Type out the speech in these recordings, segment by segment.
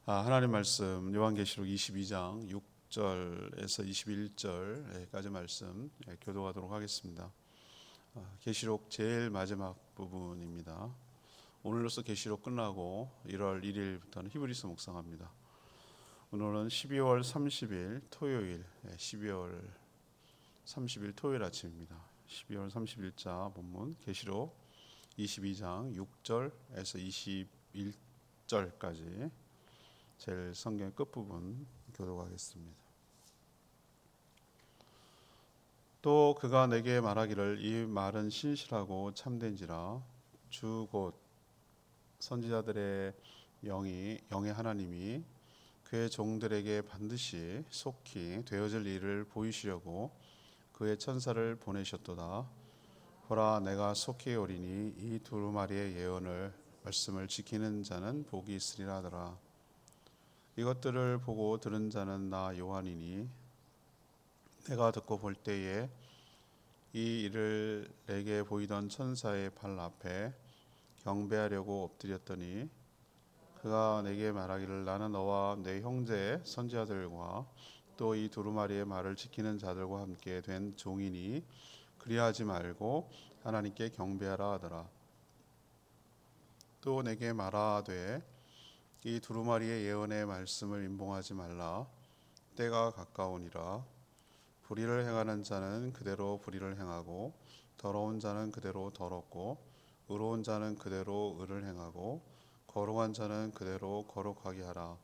하나님 말씀 요한계시록 22장 6절에서 21절까지 말씀 교도하도록 하겠습니다. 계시록 제일 마지막 부분입니다. 오늘로써 계시록 끝나고 1월 1일부터는 히브리서 묵상합니다. 오늘은 12월 30일 토요일, 12월 30일 토요일 아침입니다. 12월 30일자 본문 계시록 22장 6절에서 21절까지 제일 성경 끝부분 교독하겠습니다. 또 그가 내게 말하기를 이 말은 신실하고 참된지라 주 곧 선지자들의 영의 하나님이 그의 종들에게 반드시 속히 되어질 일을 보이시려고 그의 천사를 보내셨도다. 보라 내가 속히 오리니 이 두루마리의 예언을 말씀을 지키는 자는 복이 있으리라 하더라. 이것들을 보고 들은 자는 나 요한이니 내가 듣고 볼 때에 이 일을 내게 보이던 천사의 발 앞에 경배하려고 엎드렸더니 그가 내게 말하기를 나는 너와 내 형제 선지자들과 또 이 두루마리의 말을 지키는 자들과 함께 된 종이니 그리하지 말고 하나님께 경배하라 하더라. 또 내게 말하되 이 두루마리의 예언의 말씀을 임봉하지 말라. 때가 가까우니라. 불의를 행하는 자는 그대로 불의를 행하고 더러운 자는 그대로 더럽고 의로운 자는 그대로 의를 행하고 거룩한 자는 그대로 거룩하게 하라.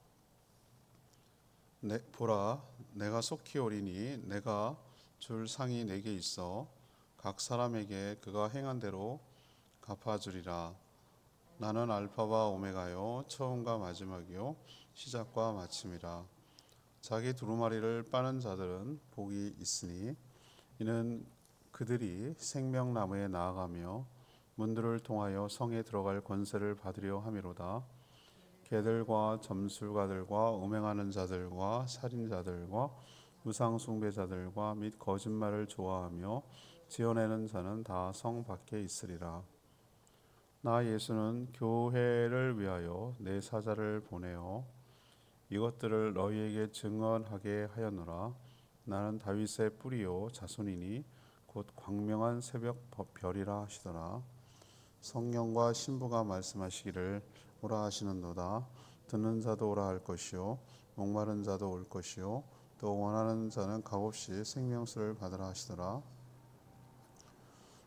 보라 내가 속히 오리니 내가 줄 상이 내게 있어 각 사람에게 그가 행한 대로 갚아주리라. 나는 알파와 오메가요 처음과 마지막이요 시작과 마침이라. 자기 두루마리를 빠는 자들은 복이 있으니 이는 그들이 생명나무에 나아가며 문들을 통하여 성에 들어갈 권세를 받으려 함이로다. 개들과 점술가들과 음행하는 자들과 살인자들과 우상 숭배자들과 및 거짓말을 좋아하며 지어내는 자는 다 성 밖에 있으리라. 나 예수는 교회를 위하여 내 사자를 보내어 이것들을 너희에게 증언하게 하였노라. 나는 다윗의 뿌리요 자손이니 곧 광명한 새벽 별이라 하시더라. 성령과 신부가 말씀하시기를 오라 하시는도다. 듣는 자도 오라 할 것이요 목마른 자도 올 것이요 또 원하는 자는 값없이 생명수를 받으라 하시더라.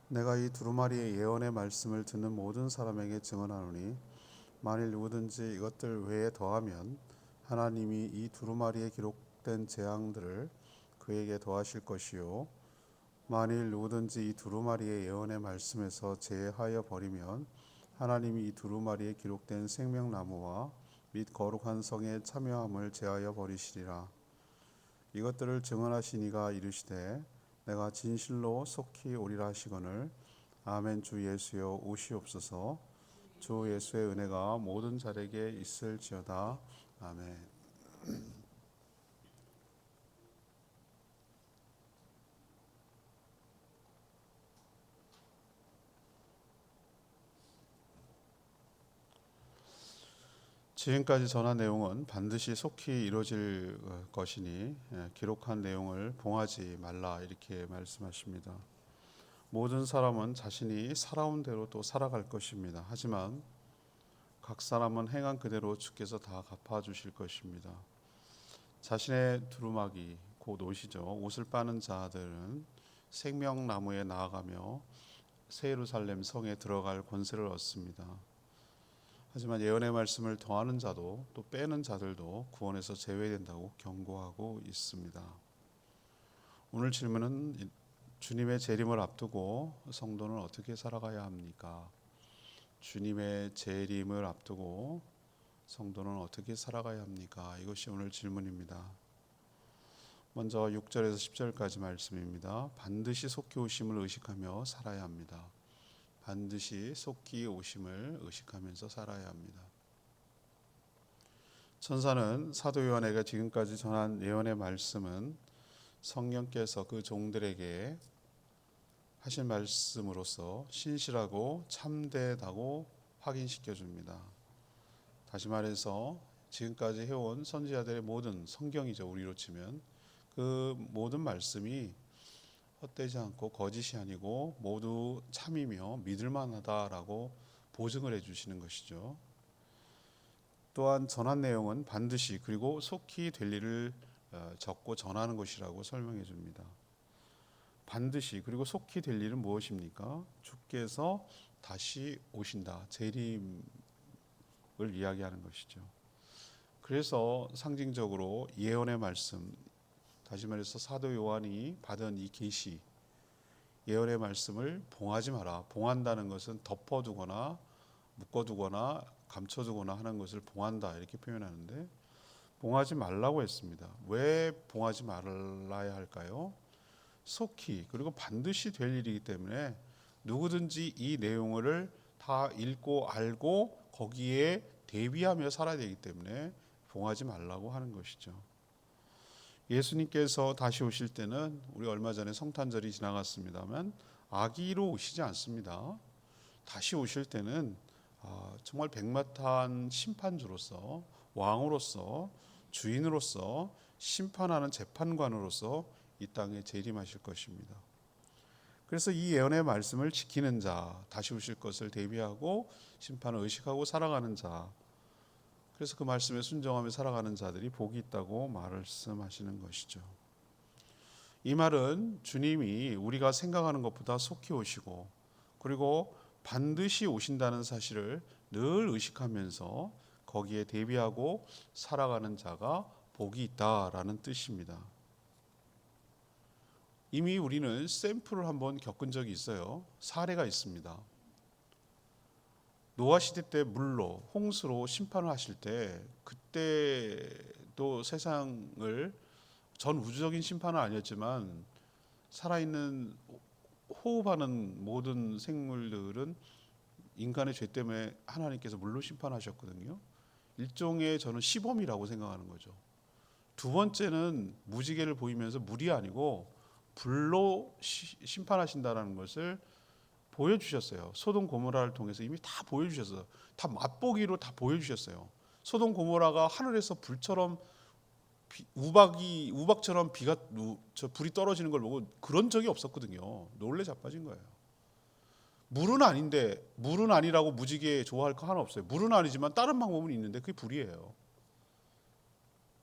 내가 이 두루마리의 예언의 말씀을 듣는 모든 사람에게 증언하노니 만일 누구든지 이것들 외에 더하면 하나님이 이 두루마리에 기록된 재앙들을 그에게 더하실 것이요 만일 누구든지 이 두루마리의 예언의 말씀에서 제하여 버리면 하나님이 이 두루마리에 기록된 생명나무와 및 거룩한 성의 참여함을 제하여 버리시리라. 이것들을 증언하시니가 이르시되 내가 진실로 속히 오리라 하시거늘 아멘. 주 예수여 오시옵소서. 주 예수의 은혜가 모든 자에게 있을지어다. 아멘. 지금까지 전한 내용은 반드시 속히 이루어질 것이니 기록한 내용을 봉하지 말라 이렇게 말씀하십니다. 모든 사람은 자신이 살아온 대로 또 살아갈 것입니다. 하지만 각 사람은 행한 그대로 주께서 다 갚아주실 것입니다. 자신의 두루마기 곧 옷이죠. 옷을 빠는 자들은 생명나무에 나아가며 새 예루살렘 성에 들어갈 권세를 얻습니다. 하지만 예언의 말씀을 더하는 자도 또 빼는 자들도 구원에서 제외된다고 경고하고 있습니다. 오늘 질문은 주님의 재림을 앞두고 성도는 어떻게 살아가야 합니까? 주님의 재림을 앞두고 성도는 어떻게 살아가야 합니까? 이것이 오늘 질문입니다. 먼저 6절에서 10절까지 말씀입니다. 반드시 속히 오심을 의식하며 살아야 합니다. 반드시 속히 오심을 의식하면서 살아야 합니다. 천사는 사도 요한에게 지금까지 전한 예언의 말씀은 성령께서 그 종들에게 하신 말씀으로서 신실하고 참되다고 확인시켜 줍니다. 다시 말해서 지금까지 해온 선지자들의 모든 성경이죠. 우리로 치면 그 모든 말씀이 헛되지 않고 거짓이 아니고 모두 참이며 믿을만하다라고 보증을 해주시는 것이죠. 또한 전한 내용은 반드시 그리고 속히 될 일을 적고 전하는 것이라고 설명해 줍니다. 반드시 그리고 속히 될 일은 무엇입니까? 주께서 다시 오신다. 재림을 이야기하는 것이죠. 그래서 상징적으로 예언의 말씀, 다시 말해서 사도 요한이 받은 이 계시, 예언의 말씀을 봉하지 마라. 봉한다는 것은 덮어두거나 묶어두거나 감춰두거나 하는 것을 봉한다 이렇게 표현하는데, 봉하지 말라고 했습니다. 왜 봉하지 말아야 할까요? 속히 그리고 반드시 될 일이기 때문에 누구든지 이 내용을 다 읽고 알고 거기에 대비하며 살아야 되기 때문에 봉하지 말라고 하는 것이죠. 예수님께서 다시 오실 때는 우리 얼마 전에 성탄절이 지나갔습니다만 아기로 오시지 않습니다. 다시 오실 때는 정말 백마탄 심판주로서, 왕으로서, 주인으로서, 심판하는 재판관으로서 이 땅에 재림하실 것입니다. 그래서 이 예언의 말씀을 지키는 자, 다시 오실 것을 대비하고 심판을 의식하고 살아가는 자, 그래서 그 말씀에 순종하며 살아가는 자들이 복이 있다고 말씀하시는 것이죠. 이 말은 주님이 우리가 생각하는 것보다 속히 오시고 그리고 반드시 오신다는 사실을 늘 의식하면서 거기에 대비하고 살아가는 자가 복이 있다라는 뜻입니다. 이미 우리는 샘플을 한번 겪은 적이 있어요. 사례가 있습니다. 노아 시대 때 물로, 홍수로 심판을 하실 때, 그때도 세상을, 전 우주적인 심판은 아니었지만 살아있는 호흡하는 모든 생물들은 인간의 죄 때문에 하나님께서 물로 심판하셨거든요. 일종의 저는 시범이라고 생각하는 거죠. 두 번째는 무지개를 보이면서 물이 아니고 불로 심판하신다는 것을 보여주셨어요. 소돔 고모라를 통해서 이미 다 보여주셨어요. 다 맛보기로 다 보여주셨어요. 소돔 고모라가 하늘에서 불처럼 우박처럼 불이 떨어지는 걸 보고 그런 적이 없었거든요. 놀래 자빠진 거예요. 물은 아닌데, 물은 아니라고 무지개 좋아할 거 하나 없어요. 물은 아니지만 다른 방법은 있는데 그게 불이에요.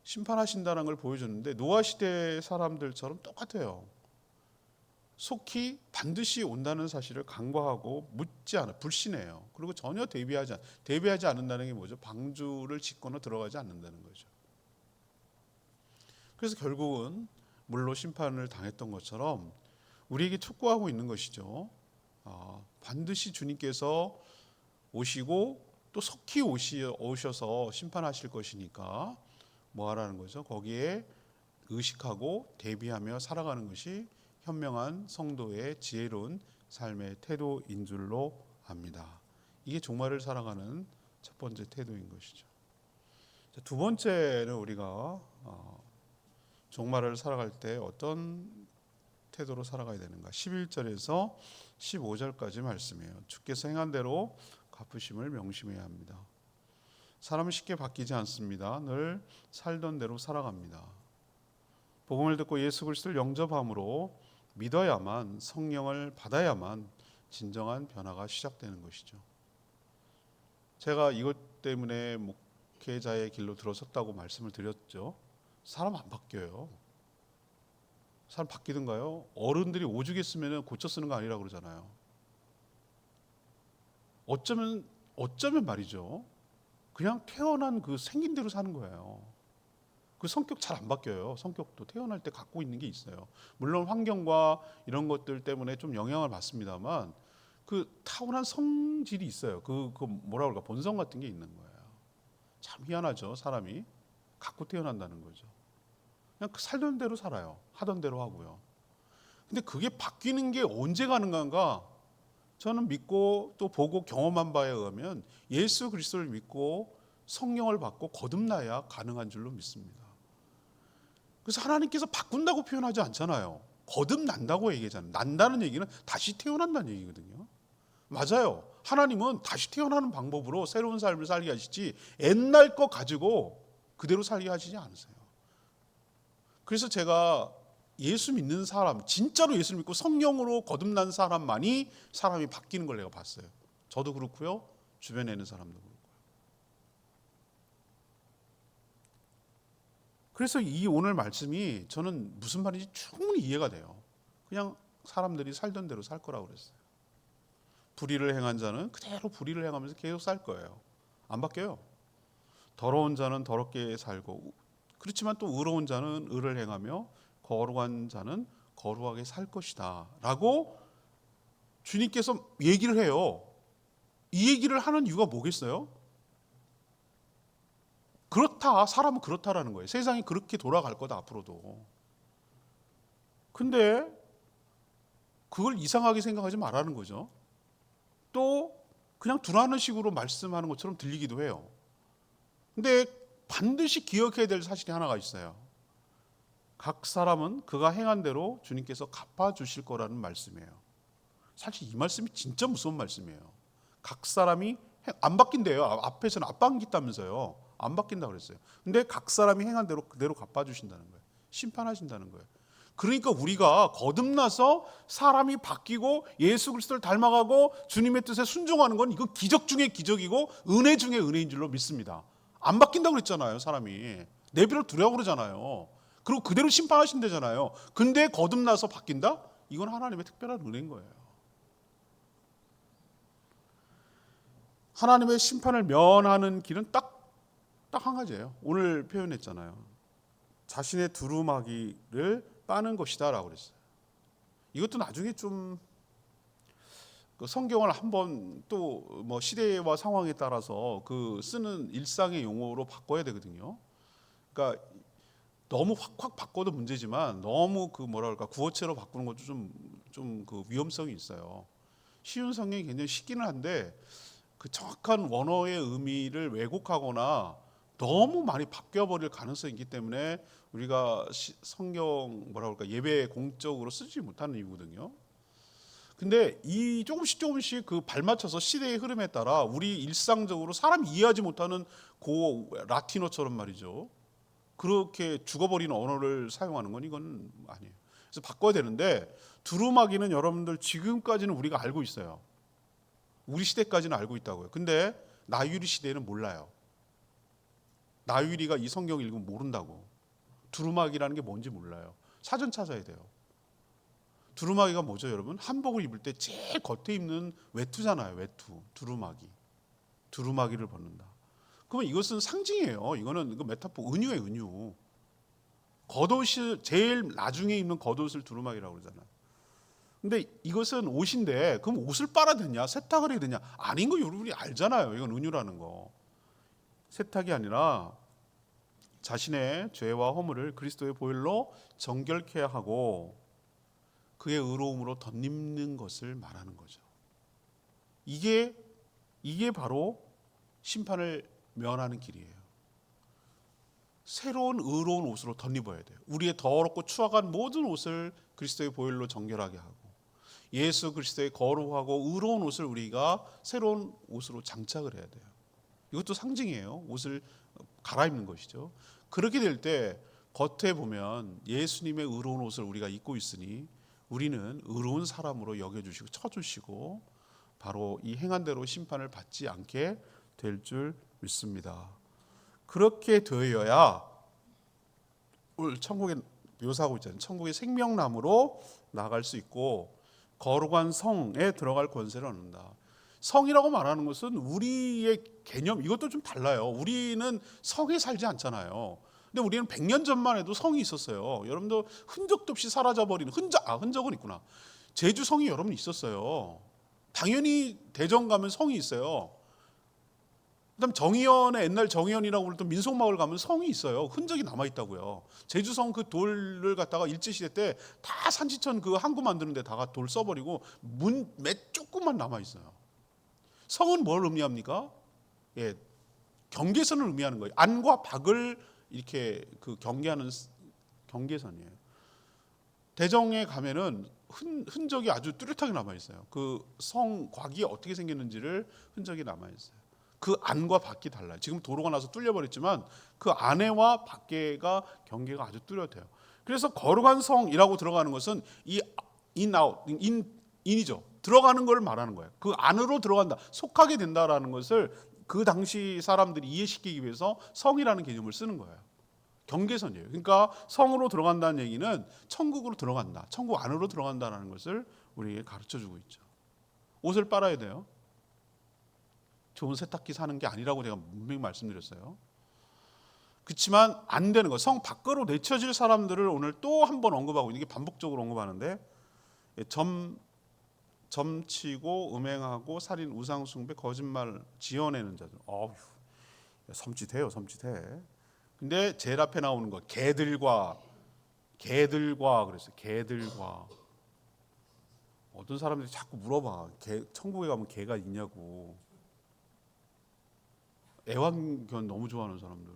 심판하신다는 걸 보여줬는데 노아 시대 사람들처럼 똑같아요. 속히 반드시 온다는 사실을 간과하고 묻지 않아, 불신해요. 그리고 전혀 대비하지 않는다는 게 뭐죠? 방주를 짓거나 들어가지 않는다는 거죠. 그래서 결국은 물로 심판을 당했던 것처럼 우리에게 촉구하고 있는 것이죠. 반드시 주님께서 오시고 또 속히 오셔서 심판하실 것이니까 뭐 하라는 거죠? 거기에 의식하고 대비하며 살아가는 것이 현명한 성도의 지혜로운 삶의 태도인 줄로 압니다. 이게 종말을 살아가는 첫 번째 태도인 것이죠. 두 번째는 우리가 종말을 살아갈 때 어떤 태도로 살아가야 되는가? 11절에서 15절까지 말씀이에요. 주께서 행한 대로 갚으심을 명심해야 합니다. 사람은 쉽게 바뀌지 않습니다. 늘 살던 대로 살아갑니다. 복음을 듣고 예수 그리스도를 영접함으로 믿어야만, 성령을 받아야만 진정한 변화가 시작되는 것이죠. 제가 이것 때문에 목회자의 길로 들어섰다고 말씀을 드렸죠. 사람 안 바뀌어요. 사람 바뀌던가요? 어른들이 오죽 했으면 고쳐 쓰는 거 아니라고 그러잖아요. 어쩌면 말이죠. 그냥 태어난 그 생긴 대로 사는 거예요. 그 성격 잘 안 바뀌어요. 성격도 태어날 때 갖고 있는 게 있어요. 물론 환경과 이런 것들 때문에 좀 영향을 받습니다만 그 타고난 성질이 있어요. 그 뭐라 그럴까, 본성 같은 게 있는 거예요. 참 희한하죠. 사람이 갖고 태어난다는 거죠. 그냥 살던 대로 살아요. 하던 대로 하고요. 근데 그게 바뀌는 게 언제 가능한가? 저는 믿고 또 보고 경험한 바에 의하면 예수 그리스도를 믿고 성령을 받고 거듭나야 가능한 줄로 믿습니다. 그래서 하나님께서 바꾼다고 표현하지 않잖아요. 거듭난다고 얘기하잖아요. 난다는 얘기는 다시 태어난다는 얘기거든요. 맞아요. 하나님은 다시 태어나는 방법으로 새로운 삶을 살게 하시지 옛날 거 가지고 그대로 살게 하시지 않으세요. 그래서 제가 예수 믿는 사람, 진짜로 예수를 믿고 성령으로 거듭난 사람만이 사람이 바뀌는 걸 내가 봤어요. 저도 그렇고요, 주변에 있는 사람도 그렇고요. 그래서 이 오늘 말씀이 저는 무슨 말인지 충분히 이해가 돼요. 그냥 사람들이 살던 대로 살 거라고 그랬어요. 불의를 행한 자는 그대로 불의를 행하면서 계속 살 거예요. 안 바뀌어요. 더러운 자는 더럽게 살고, 그렇지만 또 의로운 자는 의를 행하며 거룩한 자는 거룩하게 살 것이다 라고 주님께서 얘기를 해요. 이 얘기를 하는 이유가 뭐겠어요? 그렇다, 사람은 그렇다라는 거예요. 세상이 그렇게 돌아갈 거다 앞으로도. 근데 그걸 이상하게 생각하지 말라는 거죠. 또 그냥 두라는 식으로 말씀하는 것처럼 들리기도 해요. 근데 반드시 기억해야 될 사실이 하나가 있어요. 각 사람은 그가 행한 대로 주님께서 갚아주실 거라는 말씀이에요. 사실 이 말씀이 진짜 무서운 말씀이에요. 각 사람이 안 바뀐대요. 앞에서는 안 바뀐다면서요. 안 바뀐다 그랬어요. 근데 각 사람이 행한 대로 그대로 갚아주신다는 거예요. 심판하신다는 거예요. 그러니까 우리가 거듭나서 사람이 바뀌고 예수 그리스도를 닮아가고 주님의 뜻에 순종하는 건 이거 기적 중에 기적이고 은혜 중에 은혜인 줄로 믿습니다. 안 바뀐다고 그랬잖아요. 사람이 내비를 두려고 그러잖아요. 그리고 그대로 심판하신다잖아요. 근데 거듭나서 바뀐다? 이건 하나님의 특별한 은혜인 거예요. 하나님의 심판을 면하는 길은 딱 한 가지예요. 오늘 표현했잖아요. 자신의 두루마기를 빠는 것이다 라고 그랬어요. 이것도 나중에 좀 성경을 한번 또 뭐 시대와 상황에 따라서 그 쓰는 일상의 용어로 바꿔야 되거든요. 그러니까 너무 확 바꿔도 문제지만 너무 그 뭐랄까 구어체로 바꾸는 것도 좀 그 위험성이 있어요. 쉬운 성경이 굉장히 쉽기는 한데 그 정확한 원어의 의미를 왜곡하거나 너무 많이 바뀌어버릴 가능성이 있기 때문에 우리가 성경 예배 공적으로 쓰지 못하는 이유거든요. 근데 이 조금씩 그 발맞춰서 시대의 흐름에 따라 우리 일상적으로 사람이 이해하지 못하는 고 라틴어처럼 말이죠. 그렇게 죽어버리는 언어를 사용하는 건 이건 아니에요. 그래서 바꿔야 되는데 두루마기는 여러분들 지금까지는 우리가 알고 있어요. 우리 시대까지는 알고 있다고요. 근데 나유리 시대는 몰라요. 나유리가 이 성경 읽으면 모른다고. 두루마기라는 게 뭔지 몰라요. 사전 찾아야 돼요. 두루마기가 뭐죠, 여러분? 한복을 입을 때 제일 겉에 입는 외투잖아요. 외투, 두루마기. 두루마기를 벗는다. 그러면 이것은 상징이에요. 이거는 메타포, 은유예요, 은유. 겉옷을 제일 나중에 입는 겉옷을 두루마기라고 그러잖아요. 근데 이것은 옷인데 그럼 옷을 빨아야 되냐, 세탁을 해야 되냐? 아닌 거 여러분이 알잖아요. 이건 은유라는 거. 세탁이 아니라 자신의 죄와 허물을 그리스도의 보혈로 정결케 하고 그의 의로움으로 덧입는 것을 말하는 거죠. 이게 바로 심판을 면하는 길이에요. 새로운 의로운 옷으로 덧입어야 돼요. 우리의 더럽고 추악한 모든 옷을 그리스도의 보혈로 정결하게 하고 예수 그리스도의 거룩하고 의로운 옷을 우리가 새로운 옷으로 장착을 해야 돼요. 이것도 상징이에요. 옷을 갈아입는 것이죠. 그렇게 될 때 겉에 보면 예수님의 의로운 옷을 우리가 입고 있으니 우리는 의로운 사람으로 여겨주시고 쳐주시고 바로 이 행한 대로 심판을 받지 않게 될 줄 믿습니다. 그렇게 되어야 오늘 천국에 묘사하고 있잖아요. 천국의 생명나무로 나갈 수 있고 거룩한 성에 들어갈 권세를 얻는다. 성이라고 말하는 것은 우리의 개념, 이것도 좀 달라요. 우리는 성에 살지 않잖아요. 근데 우리는 100년 전만 해도 성이 있었어요. 여러분도 흔적도 없이 사라져버리는 흔적은 있구나. 제주 성이 여러분 있었어요. 당연히 대전 가면 성이 있어요. 그다음 정의연의 옛날 정의연이라고 불렀던 민속마을 가면 성이 있어요. 흔적이 남아 있다고요. 제주성 그 돌을 갖다가 일제시대 때 다 산지천 그 항구 만드는 데다가 돌 써버리고 몇 조금만 남아 있어요. 성은 뭘 의미합니까? 예, 경계선을 의미하는 거예요. 안과 박을 이렇게 그 경계하는 경계선이에요. 대정에 가면은 흔적이 아주 뚜렷하게 남아 있어요. 그 성곽이 어떻게 생겼는지를 흔적이 남아 있어요. 그 안과 밖이 달라요. 지금 도로가 나서 뚫려버렸지만 그 안에와 밖에가 경계가 아주 뚜렷해요. 그래서 거룩한 성이라고 들어가는 것은 이 인이죠. 들어가는 걸 말하는 거예요. 그 안으로 들어간다, 속하게 된다라는 것을 그 당시 사람들이 이해시키기 위해서 성이라는 개념을 쓰는 거예요. 경계선이에요. 그러니까 성으로 들어간다는 얘기는 천국으로 들어간다, 천국 안으로 들어간다는 것을 우리에게 가르쳐주고 있죠. 옷을 빨아야 돼요. 좋은 세탁기 사는 게 아니라고 제가 분명히 말씀드렸어요. 그렇지만 안 되는 거, 성 밖으로 내쳐질 사람들을 오늘 또 한 번 언급하고, 이게 반복적으로 언급하는데, 점치고 음행하고 살인, 우상숭배, 거짓말 지어내는 자들. 섬찟해요, 섬찟해. 근데 제일 앞에 나오는 거, 개들과 그랬어요. 개들과. 어떤 사람들이 자꾸 물어봐. 천국에 가면 개가 있냐고. 애완견 너무 좋아하는 사람들.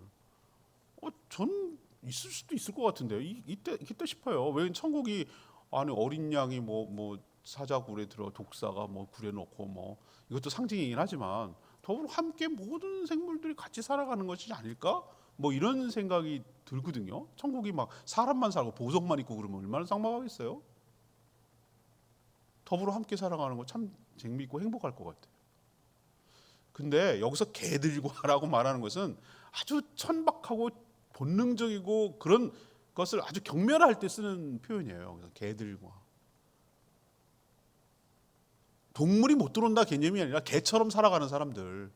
전 있을 수도 있을 것 같은데요. 이때 싶어요. 왜 천국이 안에 어린 양이 뭐 사자굴에 들어 독사가 뭐 굴에 넣고 이것도 상징이긴 하지만 더불어 함께 모든 생물들이 같이 살아가는 것이 아닐까? 뭐 이런 생각이 들거든요. 천국이 막 사람만 살고 보석만 있고 그러면 얼마나 삭막하겠어요? 더불어 함께 살아가는 거 참 재미있고 행복할 것 같아요. 근데 여기서 개들과라고 말하는 것은 아주 천박하고 본능적이고 그런 것을 아주 경멸할 때 쓰는 표현이에요. 그래서 개들과. 동물이 못 들어온다 개념이 아니라 개처럼 살아가는 사람들,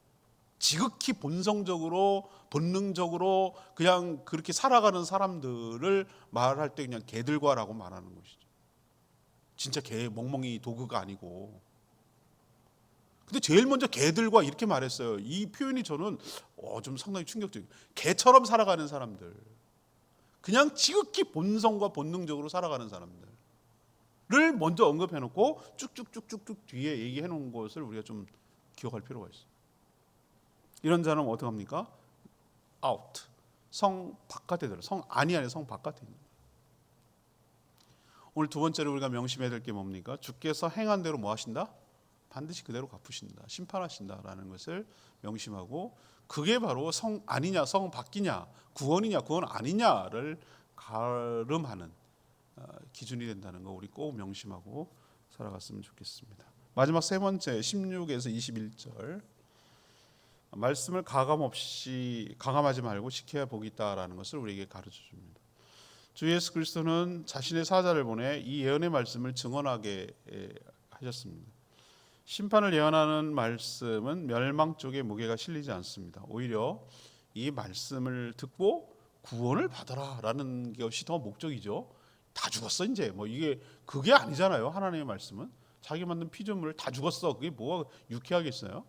지극히 본성적으로 본능적으로 그냥 그렇게 살아가는 사람들을 말할 때 그냥 개들과라고 말하는 것이죠. 진짜 개 멍멍이 도구가 아니고. 근데 제일 먼저 개들과 이렇게 말했어요. 이 표현이 저는 좀 상당히 충격적이에요. 개처럼 살아가는 사람들, 그냥 지극히 본성과 본능적으로 살아가는 사람들을 먼저 언급해놓고 쭉쭉쭉쭉쭉 뒤에 얘기해놓은 것을 우리가 좀 기억할 필요가 있어요. 이런 자는 어떻게 합니까? out, 성 바깥에 들어, 성 안이 아니라 성 바깥에 있는 거예요. 오늘 두 번째로 우리가 명심해야 될 게 뭡니까? 주께서 행한 대로 뭐 하신다? 반드시 그대로 갚으신다, 심판하신다라는 것을 명심하고, 그게 바로 성 아니냐, 성 밖이냐, 구원이냐, 구원 아니냐를 가름하는 기준이 된다는 거 우리 꼭 명심하고 살아갔으면 좋겠습니다. 마지막 세 번째 16에서 21절 말씀을 가감하지 말고 지켜야 복이 있다라는 것을 우리에게 가르쳐 줍니다. 주 예수 그리스도는 자신의 사자를 보내 이 예언의 말씀을 증언하게 하셨습니다. 심판을 예언하는 말씀은 멸망 쪽에 무게가 실리지 않습니다. 오히려 이 말씀을 듣고 구원을 받아라라는 것이 더 목적이죠. 다 죽었어 이제 그게 아니잖아요. 하나님의 말씀은 자기 만든 피조물 다 죽었어, 그게 뭐가 유쾌하겠어요?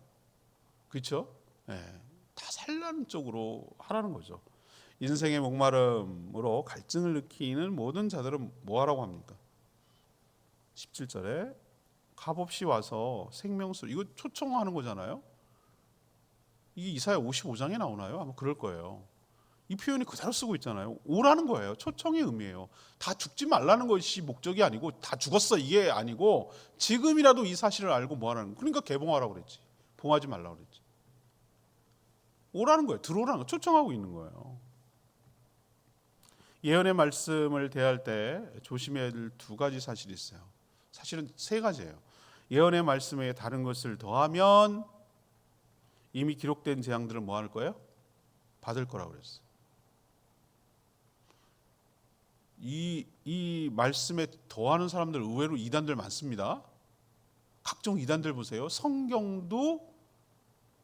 그렇죠? 다 살라는 쪽으로 하라는 거죠. 인생의 목마름으로 갈증을 느끼는 모든 자들은 뭐하라고 합니까? 17절에 값없이 와서 생명수, 이거 초청하는 거잖아요. 이게 이사야 55장에 나오나요? 아마 그럴 거예요. 이 표현이 그대로 쓰고 있잖아요. 오라는 거예요. 초청의 의미예요. 다 죽지 말라는 것이 목적이 아니고 다 죽었어 이게 아니고, 지금이라도 이 사실을 알고 뭐하라는 거예요. 그러니까 개봉하라고 그랬지, 봉하지 말라고 그랬지. 오라는 거예요. 들어오라는 거, 초청하고 있는 거예요. 예언의 말씀을 대할 때 조심해야 될 두 가지 사실이 있어요. 사실은 세 가지예요. 예언의 말씀에 다른 것을 더하면 이미 기록된 재앙들을 뭐 할 거예요? 받을 거라고 그랬어요. 이 말씀에 더하는 사람들 의외로 이단들 많습니다. 각종 이단들 보세요. 성경도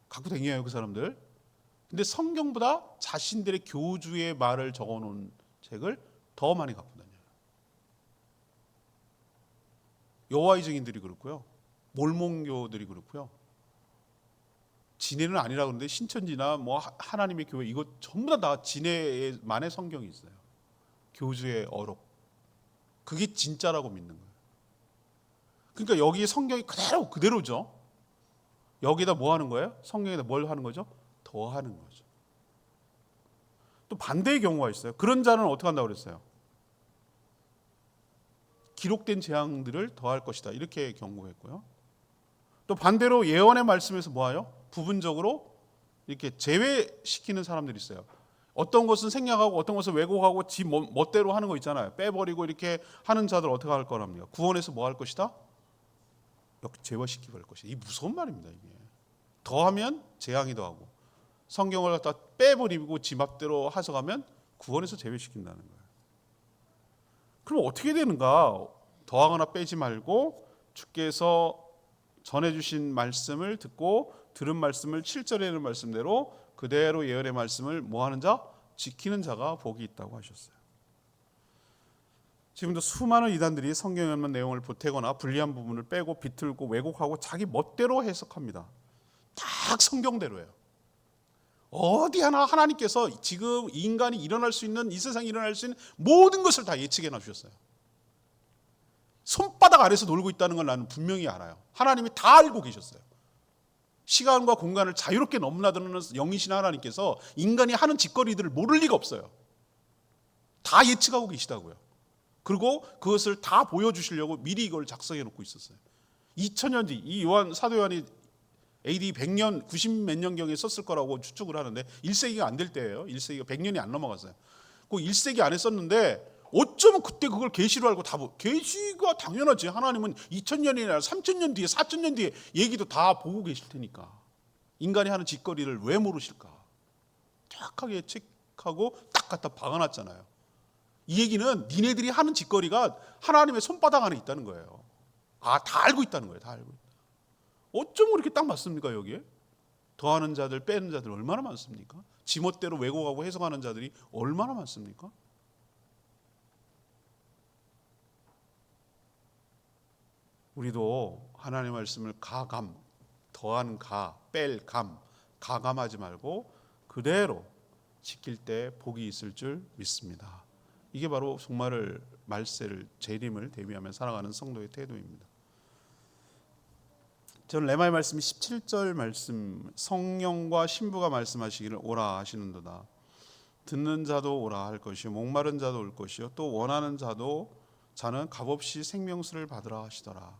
갖고 다녀요 그 사람들. 근데 성경보다 자신들의 교주의 말을 적어놓은 책을 더 많이 갖고 다녀요. 여호와의 증인들이 그렇고요, 몰몬교들이 그렇고요, 진해는 아니라 그러는데 신천지나 하나님의 교회, 이거 전부 다 진해만의 성경이 있어요. 교주의 어록, 그게 진짜라고 믿는 거예요. 그러니까 여기 성경이 그대로죠. 여기다 뭐 하는 거예요? 성경에다 뭘 하는 거죠? 더하는 거죠. 또 반대의 경우가 있어요. 그런 자는 어떻게 한다고 그랬어요? 기록된 재앙들을 더할 것이다. 이렇게 경고했고요. 또 반대로 예언의 말씀에서 뭐하요? 부분적으로 이렇게 제외시키는 사람들이 있어요. 어떤 것은 생략하고 어떤 것은 왜곡하고 지 멋대로 하는 거 있잖아요. 빼버리고 이렇게 하는 자들 어떻게 할 거랍니까? 구원에서 뭐 할 것이다? 제외시키고 할 것이다. 이 무서운 말입니다. 이게 더하면 재앙이 더하고 성경을 갖다 빼버리고 지 맘대로 해석하면 구원에서 제외시킨다는 거예요. 그럼 어떻게 되는가? 더하거나 빼지 말고 주께서 전해주신 말씀을 듣고 들은 말씀을 7절에 있는 말씀대로 그대로 예언의 말씀을 뭐하는 자? 지키는 자가 복이 있다고 하셨어요. 지금도 수많은 이단들이 성경에 없는 내용을 보태거나 불리한 부분을 빼고 비틀고 왜곡하고 자기 멋대로 해석합니다. 딱 성경대로예요. 어디 하나 하나님께서 지금 인간이 일어날 수 있는, 이 세상에 일어날 수 있는 모든 것을 다 예측해 놔주셨어요. 손바닥 아래서 놀고 있다는 걸 나는 분명히 알아요. 하나님이 다 알고 계셨어요. 시간과 공간을 자유롭게 넘나드는 영이신 하나님께서 인간이 하는 짓거리들을 모를 리가 없어요. 다 예측하고 계시다고요. 그리고 그것을 다 보여주시려고 미리 이걸 작성해 놓고 있었어요. 2000년 뒤, 이 사도 요한이 AD 100년, 90 몇 년경에 썼을 거라고 추측을 하는데 1세기가 안 될 때예요. 1세기가 100년이 안 넘어갔어요. 그 1세기 안에 썼는데 어쩌면 그때 그걸 계시로 알고 다 계시가 당연하지. 하나님은 2000년이나 3000년 뒤에 4000년 뒤에 얘기도 다 보고 계실 테니까. 인간이 하는 짓거리를 왜 모르실까? 정확하게 예측하고 딱 갖다 박아놨잖아요. 이 얘기는 니네들이 하는 짓거리가 하나님의 손바닥 안에 있다는 거예요. 다 알고 있다는 거예요. 다 알고 있다. 어쩜 그렇게 딱 맞습니까? 여기에 더하는 자들 빼는 자들 얼마나 많습니까? 지멋대로 왜곡하고 해석하는 자들이 얼마나 많습니까? 우리도 하나님의 말씀을 가감, 더한 가, 뺄 감, 가감하지 말고 그대로 지킬 때 복이 있을 줄 믿습니다. 이게 바로 종말을, 말세를, 재림을 대비하며 살아가는 성도의 태도입니다. 저는 레마의 말씀이 17절 말씀, 성령과 신부가 말씀하시기를 오라 하시는도다. 듣는 자도 오라 할 것이요 목마른 자도 올 것이요 또 원하는 자는 값없이 생명수를 받으라 하시더라.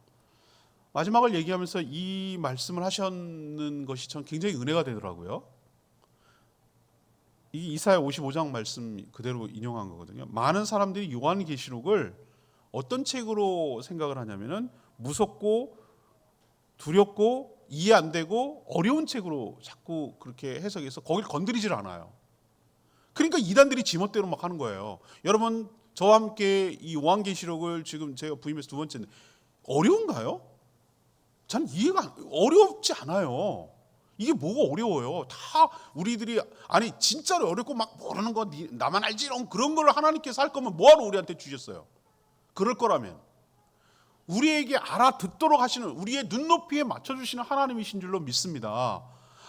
마지막을 얘기하면서 이 말씀을 하셨는 것이 전 굉장히 은혜가 되더라고요. 이 이사야 55장 말씀 그대로 인용한 거거든요. 많은 사람들이 요한계시록을 어떤 책으로 생각을 하냐면은 무섭고 두렵고 이해 안 되고 어려운 책으로 자꾸 그렇게 해석해서 거길 건드리질 않아요. 그러니까 이단들이 지멋대로 막 하는 거예요. 여러분 저와 함께 이 요한계시록을 지금 제가 부임해서 두 번째인데 어려운가요? 저는 이해가 어렵지 않아요. 이게 뭐가 어려워요? 다 우리들이 진짜로 어렵고 막 모르는 거 나만 알지 이런 그런 걸 하나님께서 할 거면 뭐하러 우리한테 주셨어요? 그럴 거라면 우리에게 알아듣도록 하시는, 우리의 눈높이에 맞춰주시는 하나님이신 줄로 믿습니다.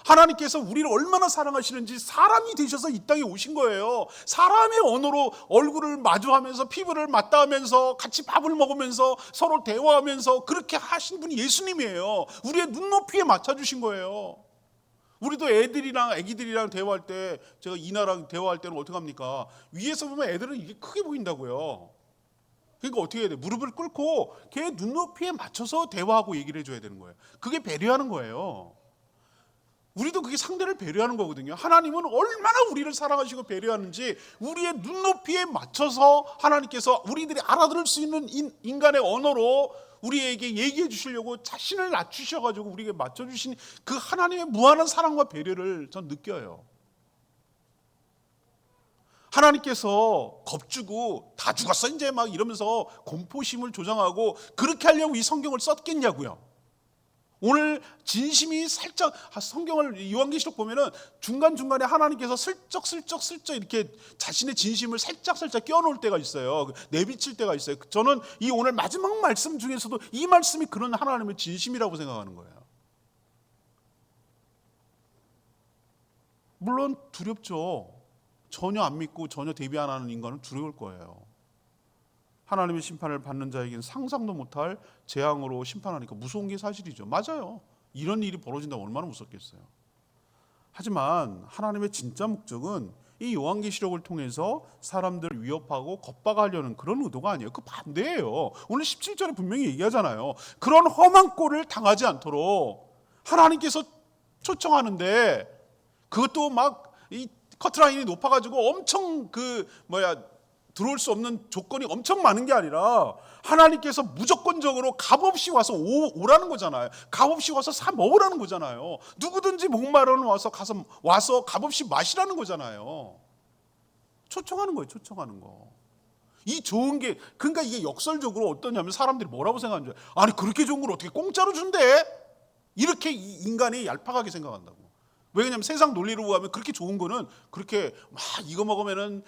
하나님께서 우리를 얼마나 사랑하시는지 사람이 되셔서 이 땅에 오신 거예요. 사람의 언어로 얼굴을 마주하면서 피부를 맞닿으면서 같이 밥을 먹으면서 서로 대화하면서 그렇게 하신 분이 예수님이에요. 우리의 눈높이에 맞춰주신 거예요. 우리도 애기들이랑 대화할 때, 제가 이나랑 대화할 때는 어떻게 합니까? 위에서 보면 애들은 이게 크게 보인다고요. 그러니까 어떻게 해야 돼? 무릎을 꿇고 걔 눈높이에 맞춰서 대화하고 얘기를 해줘야 되는 거예요. 그게 배려하는 거예요. 우리도 그게 상대를 배려하는 거거든요. 하나님은 얼마나 우리를 사랑하시고 배려하는지 우리의 눈높이에 맞춰서 하나님께서 우리들이 알아들을 수 있는 인간의 언어로 우리에게 얘기해 주시려고 자신을 낮추셔가지고 우리에게 맞춰주신 그 하나님의 무한한 사랑과 배려를 전 느껴요. 하나님께서 겁주고 다 죽었어 이제 막 이러면서 공포심을 조장하고 그렇게 하려고 이 성경을 썼겠냐고요. 오늘 진심이 살짝 성경을 요한계시록 보면은 중간중간에 하나님께서 슬쩍 이렇게 자신의 진심을 살짝 껴놓을 때가 있어요. 내비칠 때가 있어요. 저는 이 오늘 마지막 말씀 중에서도 이 말씀이 그런 하나님의 진심이라고 생각하는 거예요. 물론 두렵죠. 전혀 안 믿고 전혀 대비 안 하는 인간은 두려울 거예요. 하나님의 심판을 받는 자에게는 상상도 못할 재앙으로 심판하니까 무서운 게 사실이죠. 맞아요. 이런 일이 벌어진다면 얼마나 무섭겠어요. 하지만 하나님의 진짜 목적은 이 요한계시록을 통해서 사람들을 위협하고 겁박하려는 그런 의도가 아니에요. 그 반대예요. 오늘 17절에 분명히 얘기하잖아요. 그런 험한 꼴을 당하지 않도록 하나님께서 초청하는데, 그것도 막 이 커트라인이 높아가지고 엄청 들어올 수 없는 조건이 엄청 많은 게 아니라 하나님께서 무조건적으로 값없이 와서 오라는 거잖아요. 값없이 와서 사 먹으라는 거잖아요. 누구든지 목마르는 와서 값없이 마시라는 거잖아요. 초청하는 거예요. 초청하는 거. 이 좋은 게, 그러니까 이게 역설적으로 어떠냐면 사람들이 뭐라고 생각하는 줄 알아요? 아니 그렇게 좋은 걸 어떻게 공짜로 준대? 이렇게 인간이 얄팍하게 생각한다고. 왜냐면 세상 논리로 보면 그렇게 좋은 거는 그렇게 막 이거 먹으면은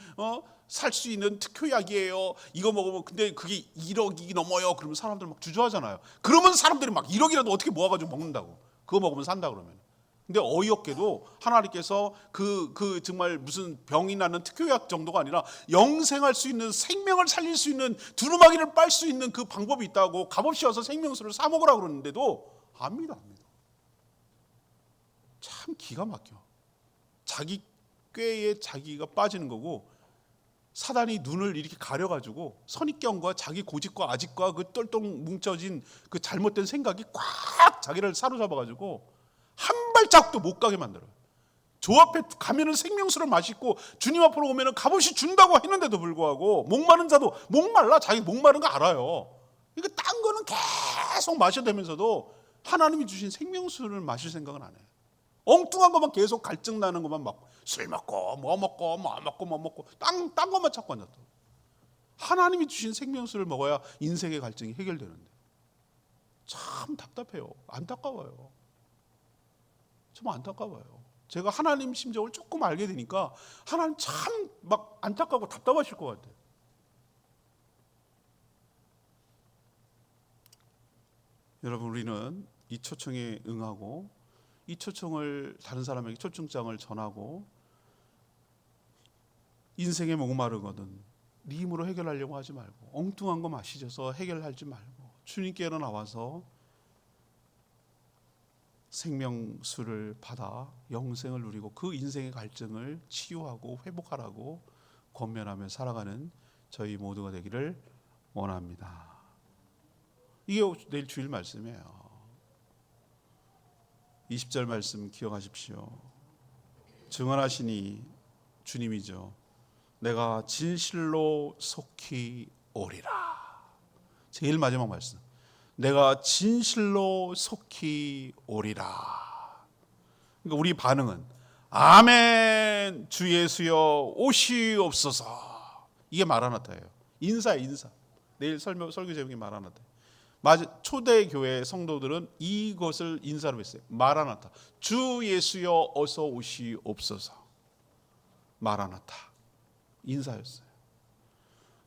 살 수 있는 특효약이에요. 이거 먹으면 근데 그게 1억이 넘어요. 그러면 사람들 막 주저하잖아요. 그러면 사람들이 막 1억이라도 어떻게 모아가지고 먹는다고. 그거 먹으면 산다 그러면. 근데 어이없게도 하나님께서 그 정말 무슨 병이 나는 특효약 정도가 아니라 영생할 수 있는, 생명을 살릴 수 있는, 두루마기를 빨 수 있는 그 방법이 있다고 값없이 와서 생명수를 사 먹으라 그러는데도 압니다. 참 기가 막혀. 자기 꾀에 자기가 빠지는 거고, 사단이 눈을 이렇게 가려가지고 선입견과 자기 고집과 아집과 그 똘똘 뭉쳐진 그 잘못된 생각이 꽉 자기를 사로잡아가지고 한 발짝도 못 가게 만들어요. 저 앞에 가면은 생명수를 마시고 주님 앞으로 오면은 값없이 준다고 했는데도 불구하고 목마른 자도 목말라. 자기 목마른 거 알아요. 그러니까 딴 거는 계속 마셔대면서도 하나님이 주신 생명수를 마실 생각은 안 해요. 엉뚱한 것만 계속 갈증 나는 것만 막 술 먹고 뭐 먹고 딴 것만 찾고 앉았다. 하나님이 주신 생명수를 먹어야 인생의 갈증이 해결되는데 참 답답해요. 안타까워요. 참 안타까워요. 제가 하나님 심정을 조금 알게 되니까 하나님 참 막 안타깝고 답답하실 것 같아요. 여러분, 우리는 이 초청에 응하고 이 초청을 다른 사람에게 초청장을 전하고 인생에 목마르거든 네 힘으로 해결하려고 하지 말고 엉뚱한 거 마시셔서 해결하지 말고 주님께로 나와서 생명수를 받아 영생을 누리고 그 인생의 갈증을 치유하고 회복하라고 권면하며 살아가는 저희 모두가 되기를 원합니다. 이게 내일 주일 말씀이에요. 20절 말씀 기억하십시오. 증언하시니 주님이죠. 내가 진실로 속히 오리라. 제일 마지막 말씀. 내가 진실로 속히 오리라. 그러니까 우리 반응은 아멘 주 예수여 오시옵소서. 이게 마라나타예요. 인사예요. 인사. 내일 설교 제목이 마라나타. 초대 교회 성도들은 이것을 인사로 했어요. 마라나타. 주 예수여 어서 오시옵소서. 마라나타. 인사였어요.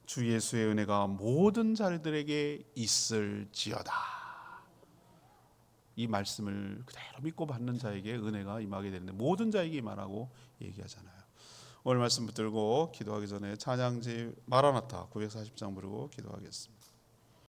주 예수의 은혜가 모든 자들에게 있을지어다. 이 말씀을 그대로 믿고 받는 자에게 은혜가 임하게 되는데 모든 자에게 임하라고 얘기하잖아요. 오늘 말씀 붙들고 기도하기 전에 찬양지 마라나타 940장 부르고 기도하겠습니다.